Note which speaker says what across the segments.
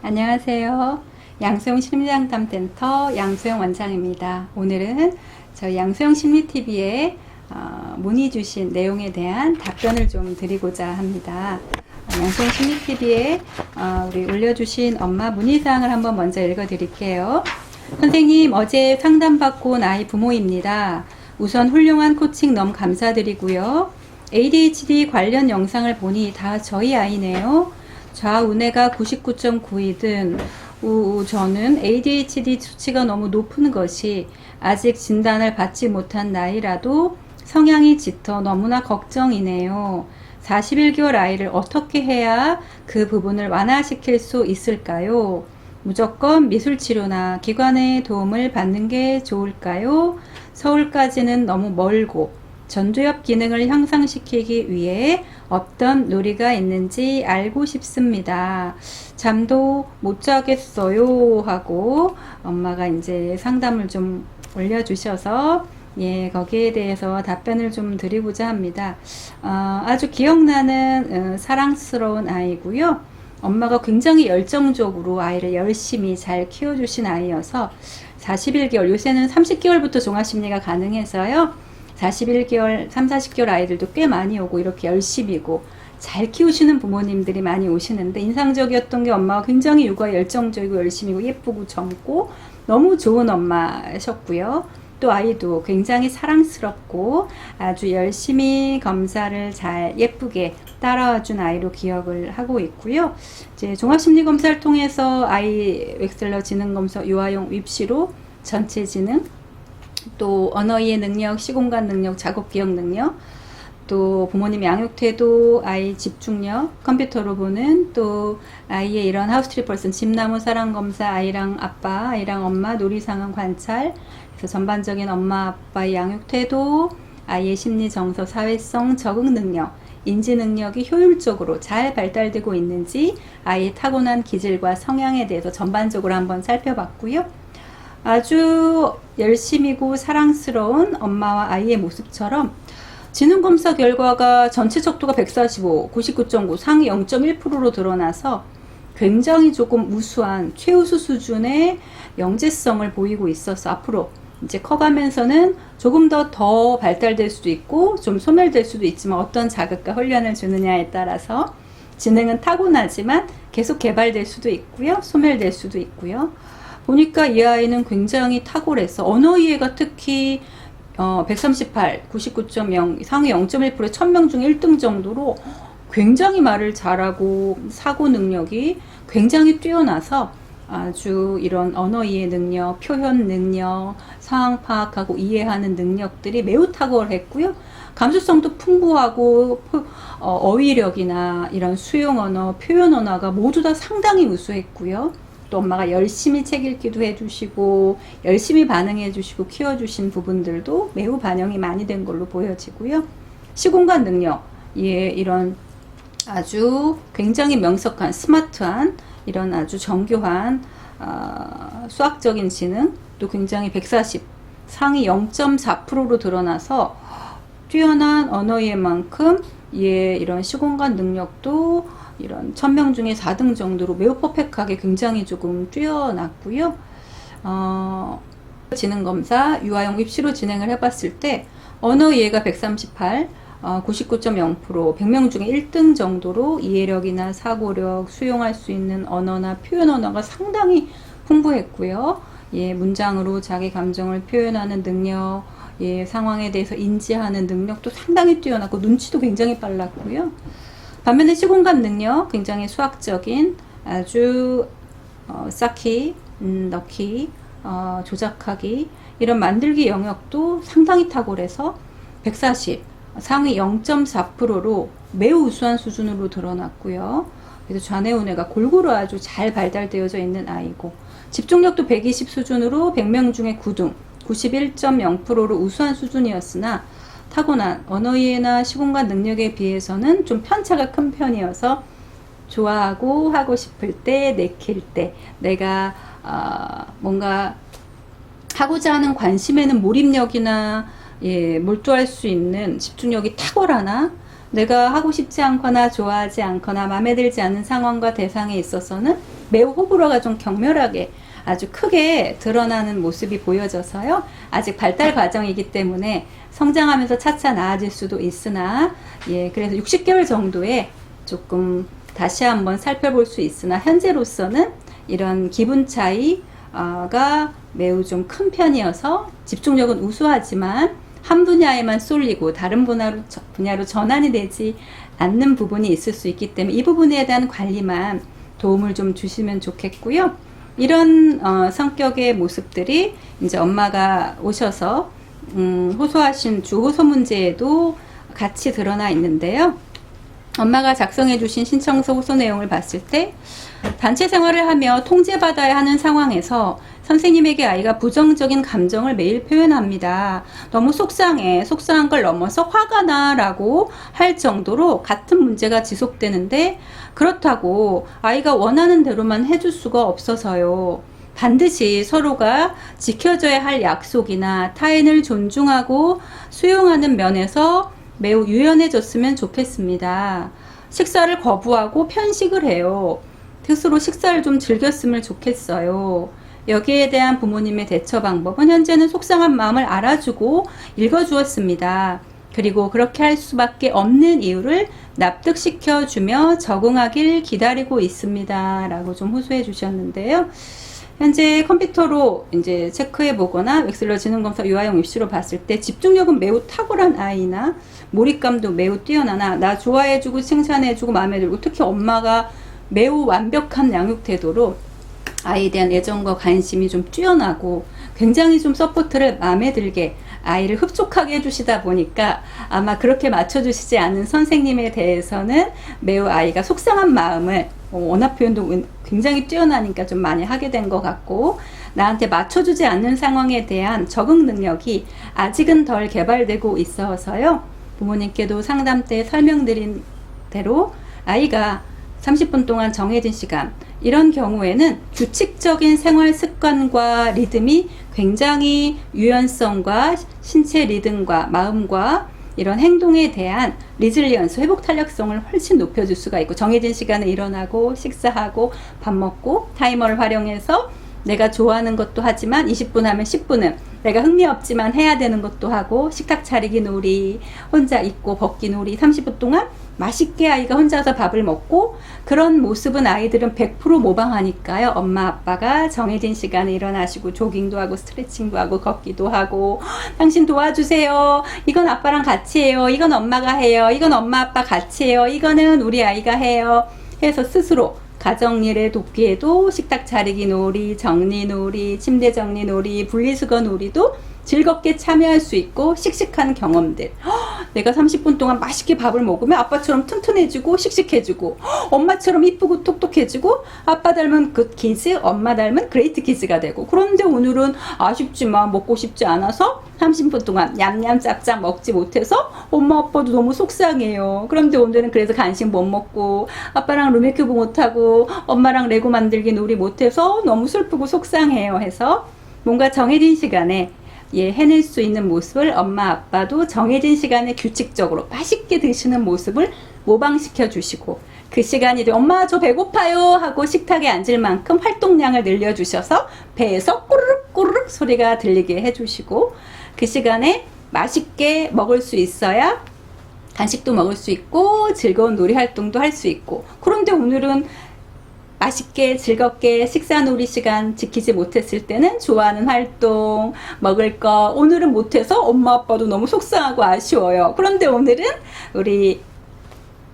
Speaker 1: 안녕하세요. 양수영 심리상담센터 양수영 원장입니다. 오늘은 저희 양수영 심리TV에 문의 주신 내용에 대한 답변을 좀 드리고자 합니다. 양수영 심리TV에 우리 올려주신 엄마 문의사항을 한번 먼저 읽어드릴게요. 선생님, 어제 상담받고 온 아이 부모입니다. 우선 훌륭한 코칭 너무 감사드리고요. ADHD 관련 영상을 보니 다 저희 아이네요. 좌우뇌가 99.9이든 저는 ADHD 수치가 너무 높은 것이 아직 진단을 받지 못한 나이라도 성향이 짙어 너무나 걱정이네요. 41개월 아이를 어떻게 해야 그 부분을 완화시킬 수 있을까요? 무조건 미술치료나 기관의 도움을 받는 게 좋을까요? 서울까지는 너무 멀고 전두엽 기능을 향상시키기 위해 어떤 놀이가 있는지 알고 싶습니다. 잠도 못 자겠어요 하고 엄마가 이제 상담을 좀 올려주셔서 거기에 대해서 답변을 좀 드리고자 합니다. 아주 기억나는 사랑스러운 아이고요. 엄마가 굉장히 열정적으로 아이를 열심히 잘 키워주신 아이여서 41개월, 요새는 30개월부터 종합심리가 가능해서요. 41개월, 40개월 아이들도 꽤 많이 오고 이렇게 열심히고 잘 키우시는 부모님들이 많이 오시는데, 인상적이었던 게 엄마가 굉장히 육아에 열정적이고 열심히고 예쁘고 젊고 너무 좋은 엄마셨고요. 또 아이도 굉장히 사랑스럽고 아주 열심히 검사를 잘 예쁘게 따라와 준 아이로 기억을 하고 있고요. 이제 종합심리검사를 통해서 아이 웩슬러 지능검사 유아용 입시로 전체 지능, 또 언어이해 능력, 시공간 능력, 작업 기억 능력, 또 부모님 양육 태도, 아이 집중력, 컴퓨터로 보는, 또 아이의 이런 하우스 트리 퍼슨, 집나무 사랑 검사, 아이랑 아빠, 아이랑 엄마 놀이 상황 관찰, 그래서 전반적인 엄마 아빠의 양육 태도, 아이의 심리 정서, 사회성, 적응 능력, 인지 능력이 효율적으로 잘 발달되고 있는지, 아이의 타고난 기질과 성향에 대해서 전반적으로 한번 살펴봤고요. 아주 열심히고 사랑스러운 엄마와 아이의 모습처럼 지능검사 결과가 전체 척도가 145, 99.9, 상위 0.1%로 드러나서 굉장히 조금 우수한 최우수 수준의 영재성을 보이고 있어서 앞으로 이제 커가면서는 조금 더 발달될 수도 있고 좀 소멸될 수도 있지만, 어떤 자극과 훈련을 주느냐에 따라서 지능은 타고나지만 계속 개발될 수도 있고요, 소멸될 수도 있고요. 보니까 이 아이는 굉장히 탁월해서 언어 이해가 특히 138, 99.0, 상위 0.1%, 1000명 중 1등 정도로 굉장히 말을 잘하고 사고 능력이 굉장히 뛰어나서 아주 이런 언어 이해 능력, 표현 능력, 상황 파악하고 이해하는 능력들이 매우 탁월했고요. 감수성도 풍부하고 어휘력이나 이런 수용 언어, 표현 언어가 모두 다 상당히 우수했고요. 또 엄마가 열심히 책 읽기도 해주시고 열심히 반응해주시고 키워주신 부분들도 매우 반영이 많이 된 걸로 보여지고요. 시공간 능력, 이런 아주 굉장히 명석한 스마트한 이런 아주 정교한 수학적인 지능, 또 굉장히 140, 상위 0.4%로 드러나서 뛰어난 언어이해만큼 이런 시공간 능력도 이런 1000명 중에 4등 정도로 매우 퍼펙트하게 굉장히 조금 뛰어났고요. 지능검사 유아용 입시로 진행을 해봤을 때 언어 이해가 138, 99.0%, 100명 중에 1등 정도로 이해력이나 사고력, 수용할 수 있는 언어나 표현 언어가 상당히 풍부했고요. 문장으로 자기 감정을 표현하는 능력, 상황에 대해서 인지하는 능력도 상당히 뛰어났고 눈치도 굉장히 빨랐고요. 반면에 시공간 능력, 굉장히 수학적인 아주 쌓기, 넣기, 조작하기, 이런 만들기 영역도 상당히 탁월해서 140, 상위 0.4%로 매우 우수한 수준으로 드러났고요. 그래서 좌뇌우뇌가 골고루 아주 잘 발달되어져 있는 아이고, 집중력도 120 수준으로 100명 중에 9등, 91.0%로 우수한 수준이었으나 타고난 언어이해나 시공간 능력에 비해서는 좀 편차가 큰 편이어서 좋아하고 하고 싶을 때, 내킬 때, 내가 뭔가 하고자 하는 관심에는 몰입력이나 몰두할 수 있는 집중력이 탁월하나, 내가 하고 싶지 않거나 좋아하지 않거나 마음에 들지 않은 상황과 대상에 있어서는 매우 호불호가 좀 격렬하게 아주 크게 드러나는 모습이 보여져서요. 아직 발달 과정이기 때문에 성장하면서 차차 나아질 수도 있으나, 예, 그래서 60개월 정도에 조금 다시 한번 살펴볼 수 있으나, 현재로서는 이런 기분 차이가 매우 좀 큰 편이어서 집중력은 우수하지만 한 분야에만 쏠리고 다른 분야로 전환이 되지 않는 부분이 있을 수 있기 때문에 이 부분에 대한 관리만 도움을 좀 주시면 좋겠고요. 이런 성격의 모습들이 이제 엄마가 오셔서 호소하신 주호소 문제에도 같이 드러나 있는데요. 엄마가 작성해 주신 신청서 호소 내용을 봤을 때, 단체 생활을 하며 통제받아야 하는 상황에서 선생님에게 아이가 부정적인 감정을 매일 표현합니다. 너무 속상해, 속상한 걸 넘어서 화가 나 라고 할 정도로 같은 문제가 지속되는데, 그렇다고 아이가 원하는 대로만 해줄 수가 없어서요. 반드시 서로가 지켜져야 할 약속이나 타인을 존중하고 수용하는 면에서 매우 유연해졌으면 좋겠습니다. 식사를 거부하고 편식을 해요. 스스로 식사를 좀 즐겼으면 좋겠어요. 여기에 대한 부모님의 대처 방법은 현재는 속상한 마음을 알아주고 읽어주었습니다. 그리고 그렇게 할 수밖에 없는 이유를 납득시켜주며 적응하길 기다리고 있습니다. 라고 좀 호소해 주셨는데요. 현재 컴퓨터로 이제 체크해 보거나 웩슬러 지능검사 유아용 입시로 봤을 때 집중력은 매우 탁월한 아이나 몰입감도 매우 뛰어나나 나 좋아해주고 칭찬해주고 마음에 들고, 특히 엄마가 매우 완벽한 양육 태도로 아이에 대한 애정과 관심이 좀 뛰어나고 굉장히 좀 서포트를 마음에 들게 아이를 흡족하게 해주시다 보니까 아마 그렇게 맞춰주시지 않은 선생님에 대해서는 매우 아이가 속상한 마음을 원합 표현도 굉장히 뛰어나니까 좀 많이 하게 된 것 같고, 나한테 맞춰주지 않는 상황에 대한 적응 능력이 아직은 덜 개발되고 있어서요. 부모님께도 상담 때 설명드린 대로 아이가 30분 동안 정해진 시간, 이런 경우에는 규칙적인 생활 습관과 리듬이 굉장히 유연성과 신체 리듬과 마음과 이런 행동에 대한 리질리언스, 회복 탄력성을 훨씬 높여줄 수가 있고, 정해진 시간에 일어나고 식사하고 밥 먹고 타이머를 활용해서 내가 좋아하는 것도 하지만 20분 하면 10분은 내가 흥미없지만 해야 되는 것도 하고, 식탁 차리기 놀이, 혼자 입고 벗기 놀이, 30분 동안 맛있게 아이가 혼자서 밥을 먹고, 그런 모습은 아이들은 100% 모방하니까요. 엄마 아빠가 정해진 시간에 일어나시고 조깅도 하고 스트레칭도 하고 걷기도 하고, 당신 도와주세요, 이건 아빠랑 같이 해요, 이건 엄마가 해요, 이건 엄마 아빠 같이 해요, 이거는 우리 아이가 해요 해서 스스로 가정일에 돕기에도 식탁 차리기 놀이, 정리 놀이, 침대 정리 놀이, 분리수거 놀이도 즐겁게 참여할 수 있고, 씩씩한 경험들. 내가 30분 동안 맛있게 밥을 먹으면 아빠처럼 튼튼해지고 씩씩해지고, 엄마처럼 이쁘고 똑똑해지고, 아빠 닮은 굿 키즈, 엄마 닮은 그레이트 키즈가 되고. 그런데 오늘은 아쉽지만 먹고 싶지 않아서 30분 동안 냠냠 짭짭 먹지 못해서 엄마 아빠도 너무 속상해요. 그런데 오늘은 그래서 간식 못 먹고, 아빠랑 루미큐브 못하고, 엄마랑 레고 만들기 놀이 못해서 너무 슬프고 속상해요 해서, 뭔가 정해진 시간에 해낼 수 있는 모습을 엄마 아빠도 정해진 시간에 규칙적으로 맛있게 드시는 모습을 모방시켜 주시고, 그 시간이 돼 엄마 저 배고파요 하고 식탁에 앉을 만큼 활동량을 늘려주셔서 배에서 꼬르륵 꼬르륵 소리가 들리게 해주시고, 그 시간에 맛있게 먹을 수 있어야 간식도 먹을 수 있고 즐거운 놀이 활동도 할 수 있고. 그런데 오늘은 맛있게 즐겁게 식사 놀이 시간 지키지 못했을 때는 좋아하는 활동, 먹을 거 오늘은 못해서 엄마 아빠도 너무 속상하고 아쉬워요. 그런데 오늘은 우리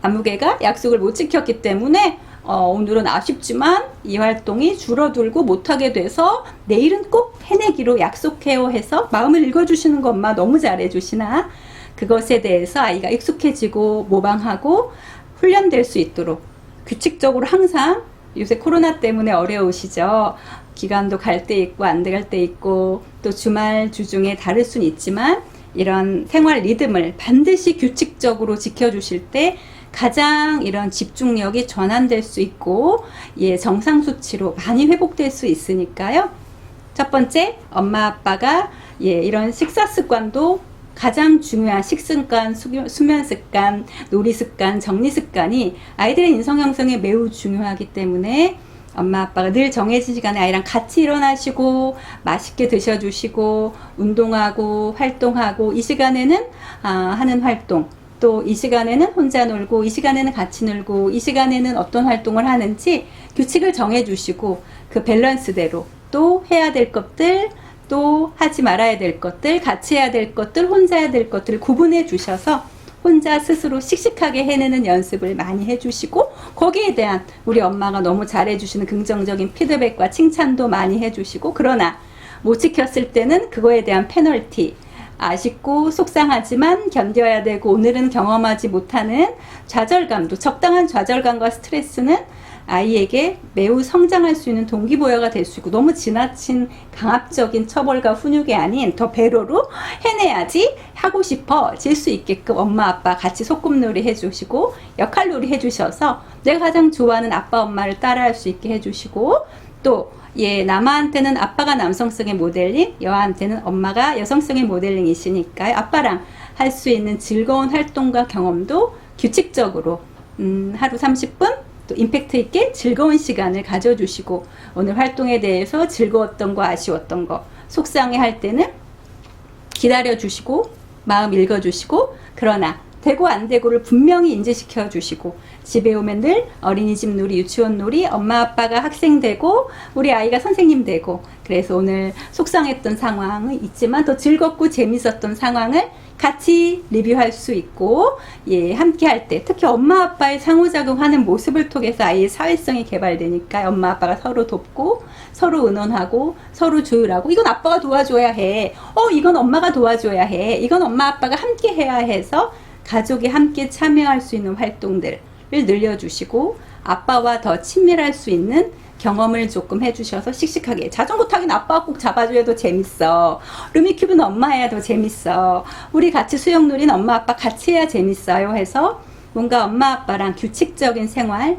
Speaker 1: 아무개가 약속을 못 지켰기 때문에 오늘은 아쉽지만 이 활동이 줄어들고 못하게 돼서 내일은 꼭 해내기로 약속해요 해서 마음을 읽어주시는 거 엄마 너무 잘해주시나, 그것에 대해서 아이가 익숙해지고 모방하고 훈련될 수 있도록 규칙적으로 항상, 요새 코로나 때문에 어려우시죠. 기간도 갈 때 있고 안 갈 때 있고 또 주말 주중에 다를 수는 있지만 이런 생활 리듬을 반드시 규칙적으로 지켜주실 때 가장 이런 집중력이 전환될 수 있고 정상 수치로 많이 회복될 수 있으니까요. 첫 번째, 엄마 아빠가 이런 식사 습관도 가장 중요한 식습관, 수면 습관, 놀이 습관, 정리 습관이 아이들의 인성 형성에 매우 중요하기 때문에 엄마 아빠가 늘 정해진 시간에 아이랑 같이 일어나시고 맛있게 드셔주시고 운동하고 활동하고 이 시간에는 하는 활동, 또 이 시간에는 혼자 놀고 이 시간에는 같이 놀고 이 시간에는 어떤 활동을 하는지 규칙을 정해주시고 그 밸런스대로 또 해야 될 것들, 또 하지 말아야 될 것들, 같이 해야 될 것들, 혼자 해야 될 것들을 구분해 주셔서 혼자 스스로 씩씩하게 해내는 연습을 많이 해주시고, 거기에 대한 우리 엄마가 너무 잘해주시는 긍정적인 피드백과 칭찬도 많이 해주시고, 그러나 못 지켰을 때는 그거에 대한 페널티, 아쉽고 속상하지만 견뎌야 되고 오늘은 경험하지 못하는 좌절감도, 적당한 좌절감과 스트레스는 아이에게 매우 성장할 수 있는 동기부여가 될 수 있고, 너무 지나친 강압적인 처벌과 훈육이 아닌 더 배려로 해내야지, 하고 싶어 질 수 있게끔 엄마 아빠 같이 소꿉놀이 해주시고 역할놀이 해주셔서 내가 가장 좋아하는 아빠 엄마를 따라할 수 있게 해주시고, 또 남아한테는 아빠가 남성성의 모델링, 여아한테는 엄마가 여성성의 모델링이시니까요. 아빠랑 할 수 있는 즐거운 활동과 경험도 규칙적으로 하루 30분 또 임팩트 있게 즐거운 시간을 가져주시고, 오늘 활동에 대해서 즐거웠던 거, 아쉬웠던 거, 속상해 할 때는 기다려주시고 마음 읽어주시고, 그러나 되고 안 되고를 분명히 인지시켜 주시고, 집에 오면 늘 어린이집 놀이, 유치원 놀이, 엄마 아빠가 학생 되고 우리 아이가 선생님 되고, 그래서 오늘 속상했던 상황은 있지만 더 즐겁고 재밌었던 상황을 같이 리뷰할 수 있고, 함께 할 때 특히 엄마 아빠의 상호작용하는 모습을 통해서 아이의 사회성이 개발되니까 엄마 아빠가 서로 돕고 서로 의논하고 서로 조율하고, 이건 아빠가 도와줘야 해, 이건 엄마가 도와줘야 해, 이건 엄마 아빠가 함께 해야 해서 가족이 함께 참여할 수 있는 활동들을 늘려주시고, 아빠와 더 친밀할 수 있는 경험을 조금 해주셔서 씩씩하게, 자전거 타기는 아빠가 꼭 잡아줘야 더 재밌어, 루미큐브는 엄마 해야 더 재밌어, 우리 같이 수영놀이는 엄마 아빠 같이 해야 재밌어요 해서 뭔가 엄마 아빠랑 규칙적인 생활,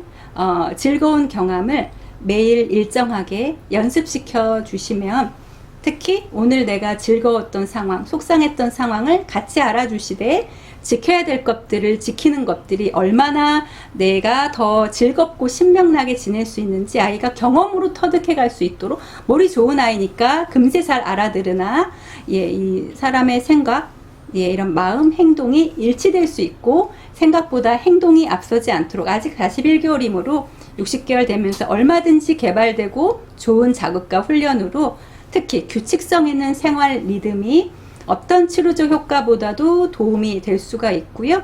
Speaker 1: 즐거운 경험을 매일 일정하게 연습시켜 주시면, 특히 오늘 내가 즐거웠던 상황, 속상했던 상황을 같이 알아주시되 지켜야 될 것들을 지키는 것들이 얼마나 내가 더 즐겁고 신명나게 지낼 수 있는지 아이가 경험으로 터득해 갈 수 있도록, 머리 좋은 아이니까 금세 잘 알아들으나 이 사람의 생각, 이런 마음, 행동이 일치될 수 있고 생각보다 행동이 앞서지 않도록, 아직 41개월이므로 60개월 되면서 얼마든지 개발되고 좋은 자극과 훈련으로 특히 규칙성 있는 생활 리듬이 어떤 치료적 효과보다도 도움이 될 수가 있고요.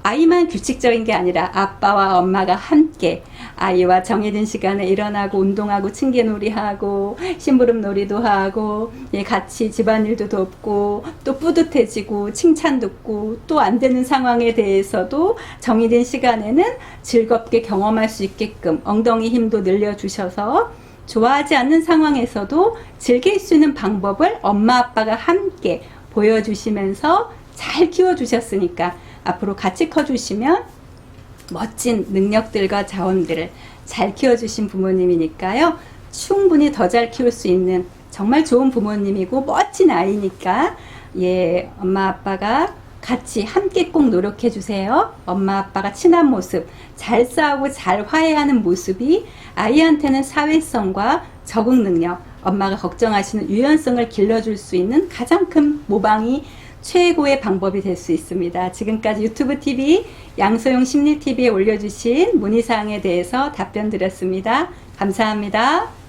Speaker 1: 아이만 규칙적인 게 아니라 아빠와 엄마가 함께 아이와 정해진 시간에 일어나고 운동하고 층계놀이하고 심부름놀이도 하고 같이 집안일도 돕고 또 뿌듯해지고 칭찬 듣고, 또 안 되는 상황에 대해서도 정해진 시간에는 즐겁게 경험할 수 있게끔 엉덩이 힘도 늘려주셔서 좋아하지 않는 상황에서도 즐길 수 있는 방법을 엄마 아빠가 함께 보여주시면서 잘 키워주셨으니까 앞으로 같이 커주시면 멋진 능력들과 자원들을 잘 키워주신 부모님이니까요. 충분히 더 잘 키울 수 있는 정말 좋은 부모님이고 멋진 아이니까 엄마 아빠가 같이 함께 꼭 노력해 주세요. 엄마 아빠가 친한 모습, 잘 싸우고 잘 화해하는 모습이 아이한테는 사회성과 적응 능력, 엄마가 걱정하시는 유연성을 길러줄 수 있는 가장 큰 모방이 최고의 방법이 될 수 있습니다. 지금까지 유튜브 TV 양소영 심리TV에 올려주신 문의사항에 대해서 답변 드렸습니다. 감사합니다.